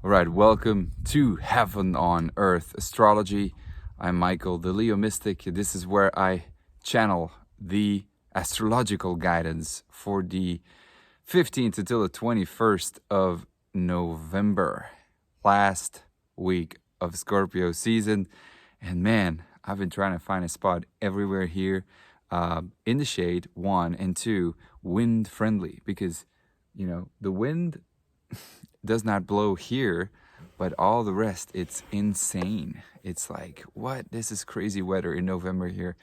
All right, welcome to Heaven on Earth Astrology. I'm Michael, the Leo Mystic. This is where I channel the astrological guidance for the 15th until the 21st of November, last week of Scorpio season. And man, I've been trying to find a spot everywhere here in the shade, 1, and 2, wind friendly, because, you know, the wind does not blow here, but all the rest, it's insane. It's like, what? This is crazy weather in November here.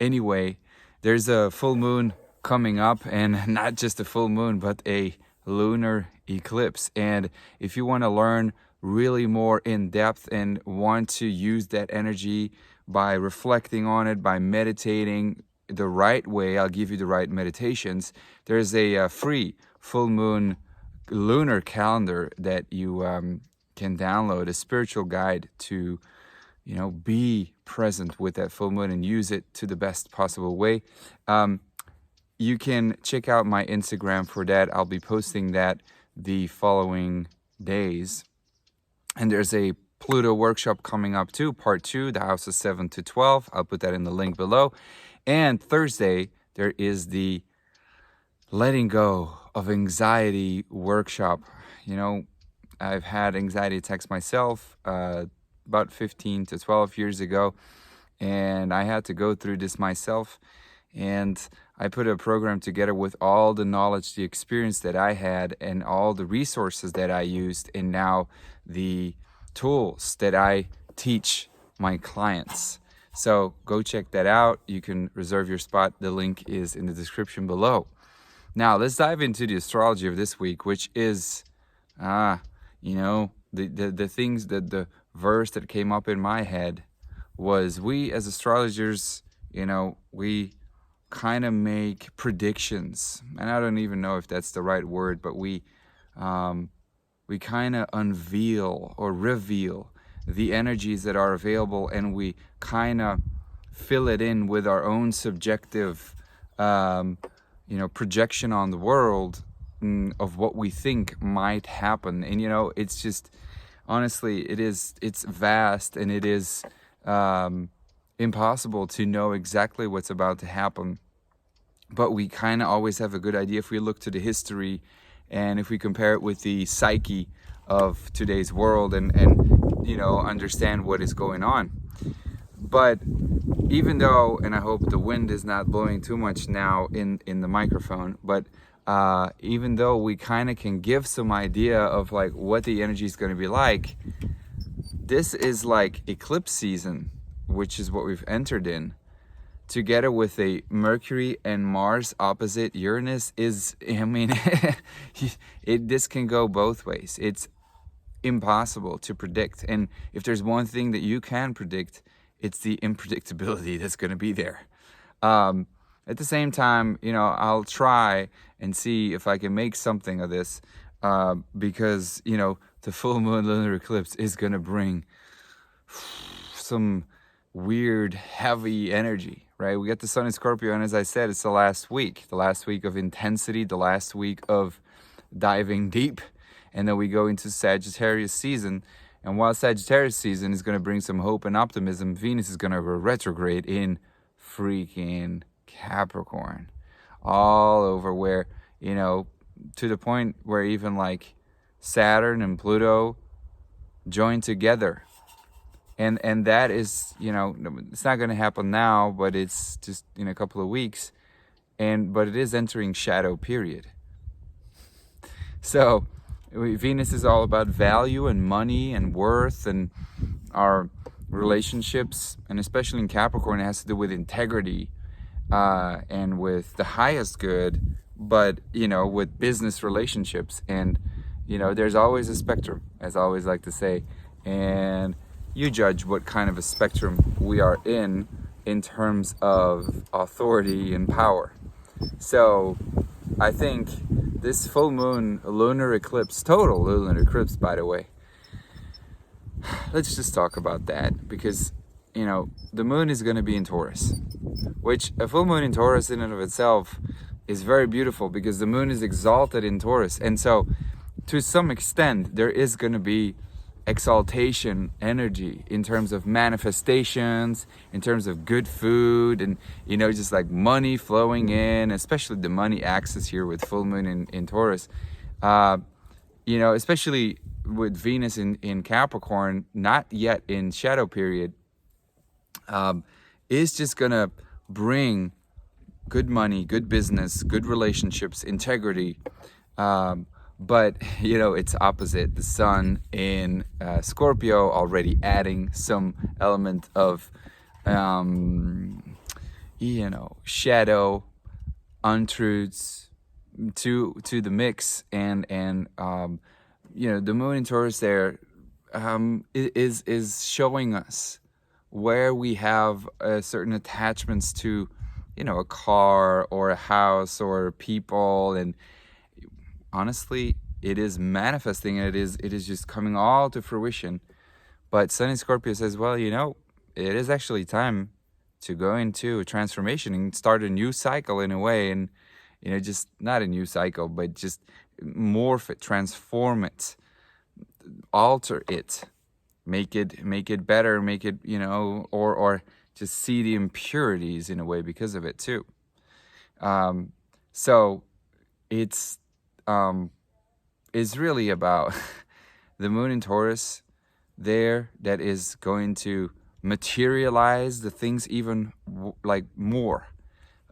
Anyway, there's a full moon coming up, and not just a full moon, but a lunar eclipse. And if you want to learn really more in depth and want to use that energy by reflecting on it, by meditating the right way, I'll give you the right meditations. There's a free full moon lunar calendar that you can download, a spiritual guide to, you know, be present with that full moon and use it to the best possible way. You can check out my Instagram for that. I'll be posting that the following days. And there's a Pluto workshop coming up too, part 2, the houses 7 to 12. I'll put that in the link below. And Thursday, there is the letting go of anxiety workshop. You know, I've had anxiety attacks myself about 15 to 12 years ago, and I had to go through this myself. And I put a program together with all the knowledge, the experience that I had, and all the resources that I used, and now the tools that I teach my clients. So go check that out. You can reserve your spot. The link is in the description below. Now, let's dive into the astrology of this week, which is, you know, the things that the verse that came up in my head was, we as astrologers, you know, we kind of make predictions. And I don't even know if that's the right word, but we kind of unveil or reveal the energies that are available, and we kind of fill it in with our own subjective you know, projection on the world of what we think might happen. And, you know, it's just, honestly, it's vast, and it is impossible to know exactly what's about to happen. But we kind of always have a good idea if we look to the history, and if we compare it with the psyche of today's world, and you know, understand what is going on. But even though, and I hope the wind is not blowing too much now in the microphone, but even though we kind of can give some idea of like what the energy is going to be like, this is like eclipse season, which is what we've entered in, together with a Mercury and Mars opposite Uranus is, I mean, this can go both ways. It's impossible to predict. And if there's one thing that you can predict, it's the unpredictability that's going to be there. At the same time, you know, I'll try and see if I can make something of this, because, you know, the full moon lunar eclipse is going to bring some weird, heavy energy, right? We got the sun in Scorpio, and as I said, it's the last week of intensity, the last week of diving deep. And then we go into Sagittarius season. And while Sagittarius season is going to bring some hope and optimism, Venus is going to retrograde in freaking Capricorn. All over, where, you know, to the point where even like Saturn and Pluto join together. And that is, you know, it's not going to happen now, but it's just in a couple of weeks. But it is entering shadow period. So Venus is all about value and money and worth and our relationships, and especially in Capricorn, it has to do with integrity and with the highest good, but, you know, with business relationships. And, you know, there's always a spectrum, as I always like to say, and you judge what kind of a spectrum we are in terms of authority and power. So I think this full moon lunar eclipse, total lunar eclipse, by the way, let's just talk about that, because, you know, the moon is going to be in Taurus, which a full moon in Taurus in and of itself is very beautiful, because the moon is exalted in Taurus. And so to some extent, there is going to be exaltation energy in terms of manifestations, in terms of good food, and just like money flowing in, especially the money axis here with full moon in Taurus. Especially with Venus in Capricorn, not yet in shadow period, is just gonna bring good money, good business, good relationships, integrity. But it's opposite. The sun in Scorpio already adding some element of shadow, untruths to the mix, and the moon in Taurus there is showing us where we have certain attachments to a car or a house or people, and honestly it is manifesting, and it is just coming all to fruition. But Sun in Scorpio says, well, it is actually time to go into a transformation and start a new cycle in a way, and just not a new cycle, but just morph it, transform it, alter it, make it better, make it or just see the impurities in a way because of it too. So it's really about the moon in Taurus there that is going to materialize the things even like more,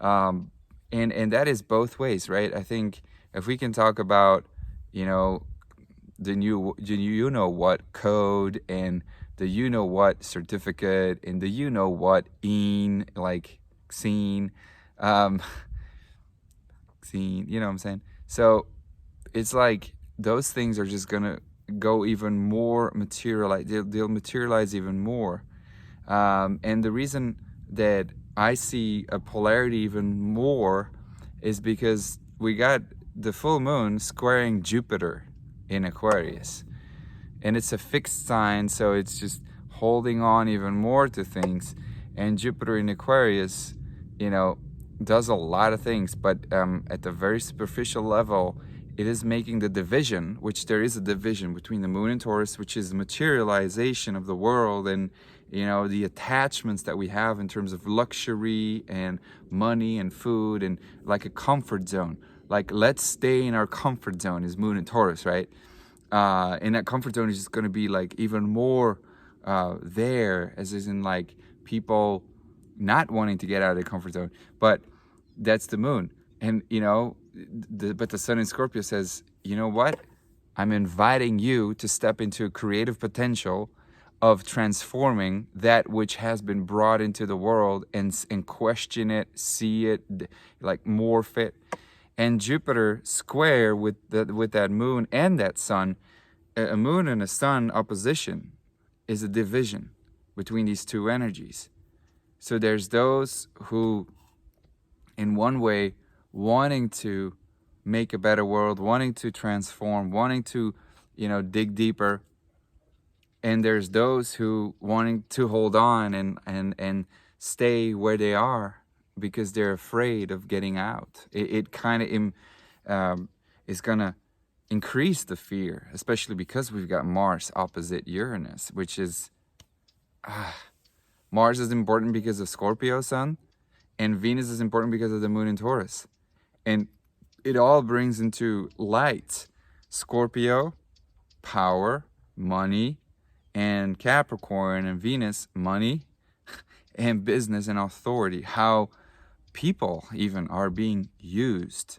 and that is both ways, right? I think if we can talk about the new what code, and the what certificate, and the what like scene, scene, what I'm saying? So it's like those things are just gonna go even more materialize. They'll materialize even more, and the reason that I see a polarity even more is because we got the full moon squaring Jupiter in Aquarius, and it's a fixed sign, so it's just holding on even more to things. And Jupiter in Aquarius does a lot of things, but at the very superficial level, it is making the division, which there is a division between the moon and Taurus, which is materialization of the world, and the attachments that we have in terms of luxury and money and food, and like a comfort zone. Like, let's stay in our comfort zone is moon and Taurus, right? And that comfort zone is just going to be like even more there, as is in like people not wanting to get out of the comfort zone. But that's the moon. And but the sun in Scorpio says, you know what? I'm inviting you to step into a creative potential of transforming that which has been brought into the world, and question it, see it, like morph it. And Jupiter square with that moon and that sun, a moon and a sun opposition is a division between these two energies. So there's those who, in one way, wanting to make a better world, wanting to transform, wanting to, dig deeper. And there's those who wanting to hold on and stay where they are because they're afraid of getting out. It kind of is going to increase the fear, especially because we've got Mars opposite Uranus, which is... Mars is important because of Scorpio sun, and Venus is important because of the moon in Taurus. And it all brings into light Scorpio, power, money, and Capricorn and Venus, money and business and authority. How people even are being used.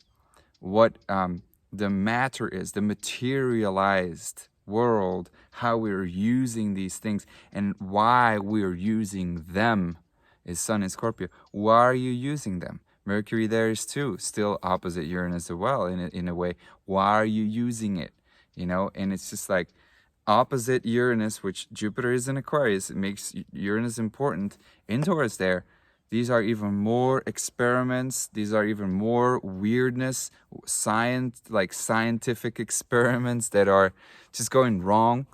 What the matter is, the materialized world, how we're using these things and why we're using them is Sun in Scorpio. Why are you using them? Mercury there is too, still opposite Uranus as well in a way. Why are you using it? And it's just like opposite Uranus, which Jupiter is in Aquarius. It makes Uranus important. In Taurus there, these are even more experiments. These are even more weirdness, scientific experiments that are just going wrong,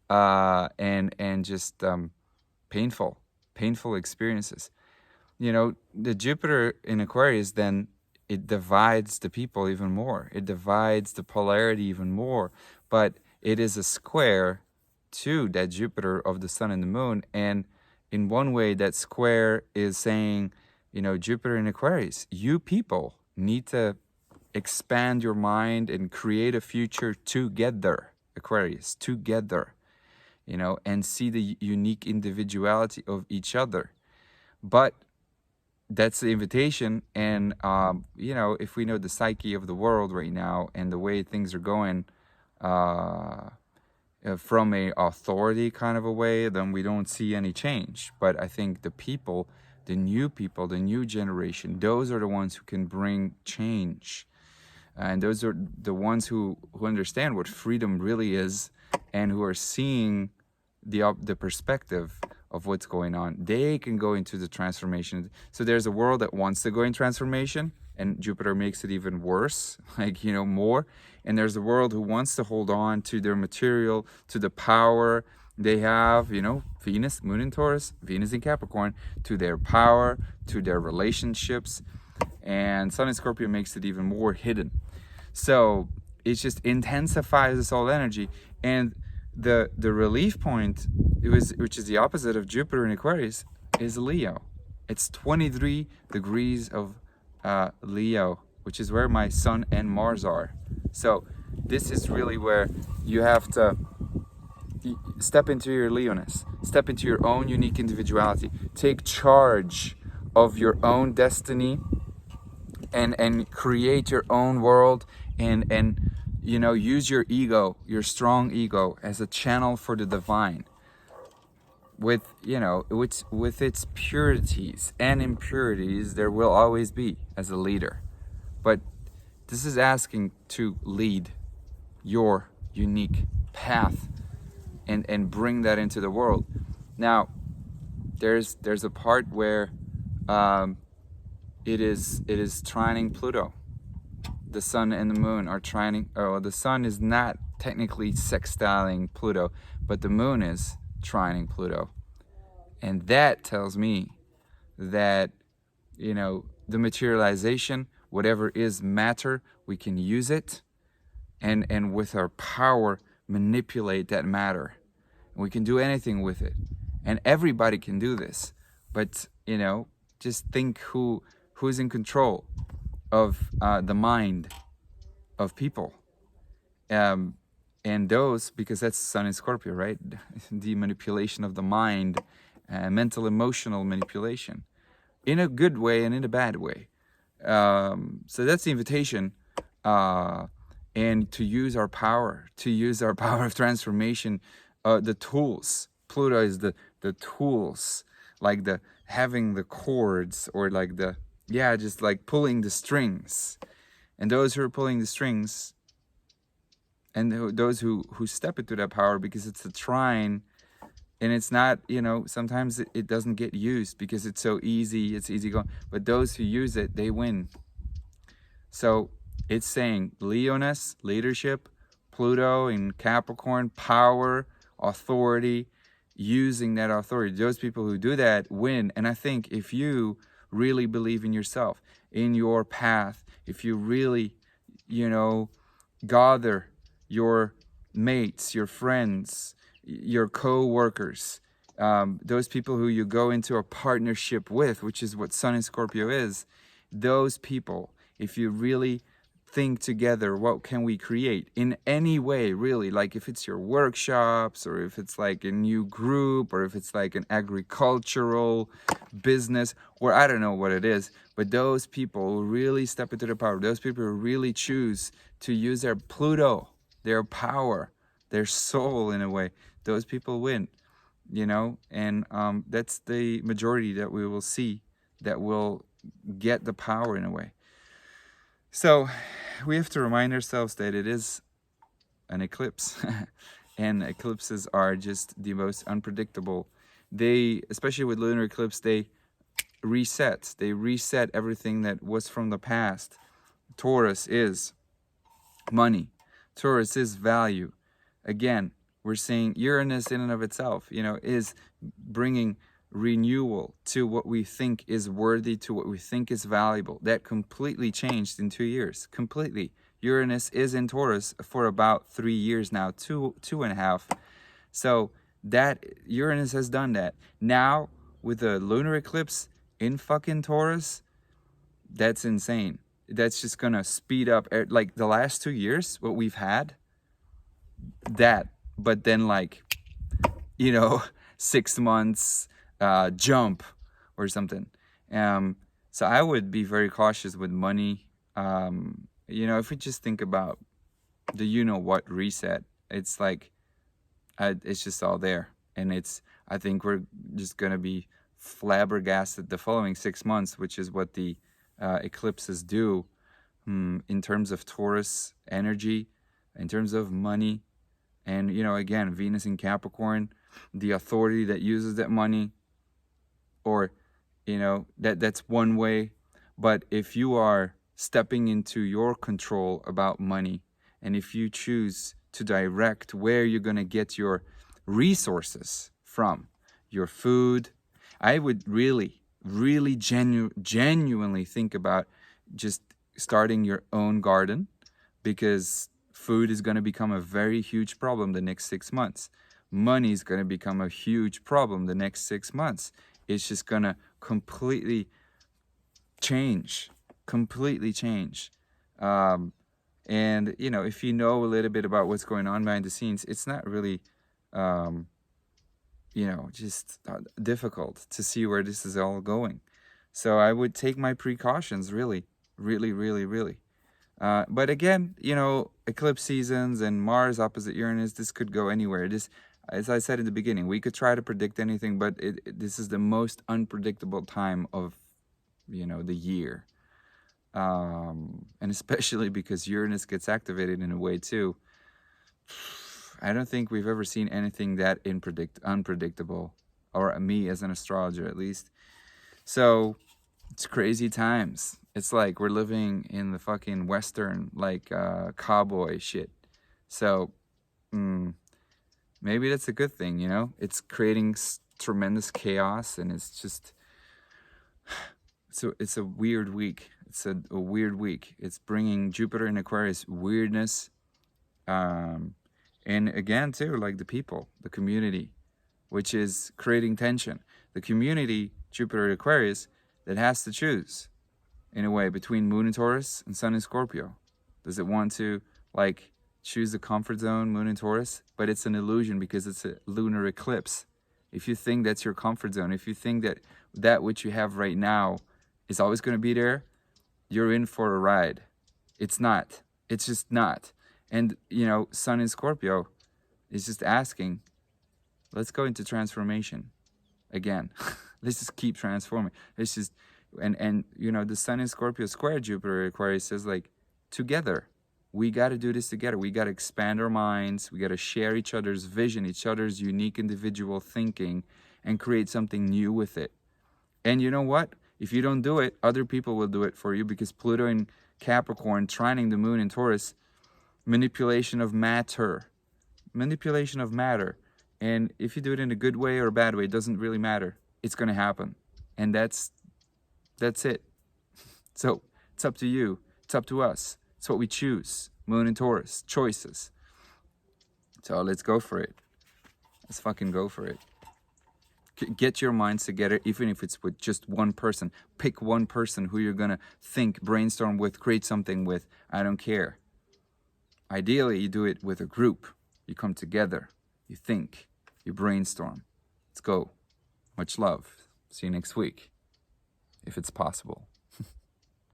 and just painful experiences. The Jupiter in Aquarius then it divides the people even more. It divides the polarity even more. But it is a square to that Jupiter of the sun and the moon. And in one way, that square is saying, you know, Jupiter in Aquarius, you people need to expand your mind and create a future together, Aquarius, together, you know, and see the unique individuality of each other. But that's the invitation. And, you know, if we know the psyche of the world right now and the way things are going, from a authority kind of a way, then we don't see any change. But I think the people, the new generation, those are the ones who can bring change. And those are the ones who understand what freedom really is and who are seeing the perspective of what's going on. They can go into the transformation. So there's a world that wants to go in transformation, and Jupiter makes it even worse, like, you know, more. And there's a world who wants to hold on to their material, to the power they have, you know, Venus, Moon in Taurus, Venus in Capricorn, to their power, to their relationships. And Sun in Scorpio makes it even more hidden. So it just intensifies this whole energy. And the relief point, which is the opposite of Jupiter in Aquarius, is Leo. It's 23 degrees of Leo, which is where my Sun and Mars are. So this is really where you have to step into your Leoness, step into your own unique individuality, take charge of your own destiny, and create your own world, and you know, use your ego, your strong ego, as a channel for the divine, with, you know, with its purities and impurities there will always be as a leader. But this is asking to lead your unique path and bring that into the world. Now there's a part where it is trining Pluto. The sun and the moon are trining. Oh, the sun is not technically sextiling Pluto, but the moon is trining Pluto. And that tells me that, you know, the materialization, whatever is matter, we can use it and with our power manipulate that matter. We can do anything with it. And everybody can do this. But, you know, just think who's in control of the mind of people. And those, because that's Sun in Scorpio, right? The manipulation of the mind, mental, emotional manipulation, in a good way and in a bad way. So that's the invitation, and to use our power, of transformation, the tools. Pluto is the tools, like the having the chords, or like the, yeah, just like pulling the strings. And those who are pulling the strings, and those who step into that power, because it's a trine, and it's not, you know, sometimes it doesn't get used because it's so easy, it's easy going, but those who use it, they win. So it's saying Leoness, leadership, Pluto in Capricorn, power, authority, using that authority. Those people who do that win. And I think if you really believe in yourself, in your path, if you really, you know, gather your mates, your friends, your co-workers, those people who you go into a partnership with, which is what Sun in Scorpio is, those people, if you really think together, what can we create in any way, really? Like if it's your workshops, or if it's like a new group, or if it's like an agricultural business, or I don't know what it is, but those people who really step into the power, those people who really choose to use their Pluto, their power, their soul in a way, those people win, you know. And that's the majority that we will see, that will get the power in a way. So we have to remind ourselves that it is an eclipse and eclipses are just the most unpredictable. They, especially with lunar eclipse, they reset everything that was from the past. Taurus is money. Taurus is value. Again, we're seeing Uranus in and of itself, you know, is bringing renewal to what we think is worthy, to what we think is valuable. That completely changed in 2 years. Completely. Uranus is in Taurus for about 3 years now, two and a half. So that Uranus has done that. Now with the lunar eclipse in fucking Taurus, that's insane. That's just gonna speed up, like the last 2 years, what we've had, that, but then like, you know, 6 months jump or something. So I would be very cautious with money. You know, if we just think about the you-know-what reset, it's like, it's just all there. And I think we're just going to be flabbergasted the following 6 months, which is what the eclipses do in terms of Taurus energy, in terms of money. And, you know, again, Venus in Capricorn, the authority that uses that money, or, you know, that's one way. But if you are stepping into your control about money, and if you choose to direct where you're going to get your resources from, your food, I would really, really genuinely think about just starting your own garden, because food is going to become a very huge problem the next 6 months. Money is going to become a huge problem the next 6 months. It's just going to completely change. And, you know, if you know a little bit about what's going on behind the scenes, it's not really, you know, just difficult to see where this is all going. So I would take my precautions, really. But again, you know, eclipse seasons and Mars opposite Uranus, this could go anywhere. This, as I said in the beginning, we could try to predict anything, but this is the most unpredictable time of, you know, the year. And especially because Uranus gets activated in a way too. I don't think we've ever seen anything that unpredictable, or me as an astrologer at least. So it's crazy times. It's like we're living in the fucking Western, like, cowboy shit. So maybe that's a good thing, you know? It's creating tremendous chaos, and it's just, so it's a weird week. It's a weird week. It's bringing Jupiter in Aquarius weirdness. And again, too, like the people, the community, which is creating tension. The community, Jupiter in Aquarius, that has to choose, in a way, between Moon in Taurus and Sun in Scorpio. Does it want to, like, choose the comfort zone, Moon in Taurus? But it's an illusion, because it's a lunar eclipse. If you think that's your comfort zone, if you think that which you have right now is always going to be there, you're in for a ride. It's not. It's just not. And, you know, Sun in Scorpio is just asking, let's go into transformation again. Let's just keep transforming. Let's just, and you know, the Sun in Scorpio square Jupiter Aquarius says, like, together. We got to do this together. We got to expand our minds. We got to share each other's vision, each other's unique individual thinking, and create something new with it. And you know what? If you don't do it, other people will do it for you, because Pluto in Capricorn trining the Moon in Taurus, manipulation of matter. And if you do it in a good way or a bad way, it doesn't really matter. It's going to happen. And that's it. So it's up to you. It's up to us. It's what we choose. Moon in Taurus. Choices. So let's go for it. Let's fucking go for it. Get your minds together, even if it's with just one person. Pick one person who you're going to think, brainstorm with, create something with. I don't care. Ideally, you do it with a group. You come together. You think. You brainstorm. Let's go. Much love. See you next week, if it's possible.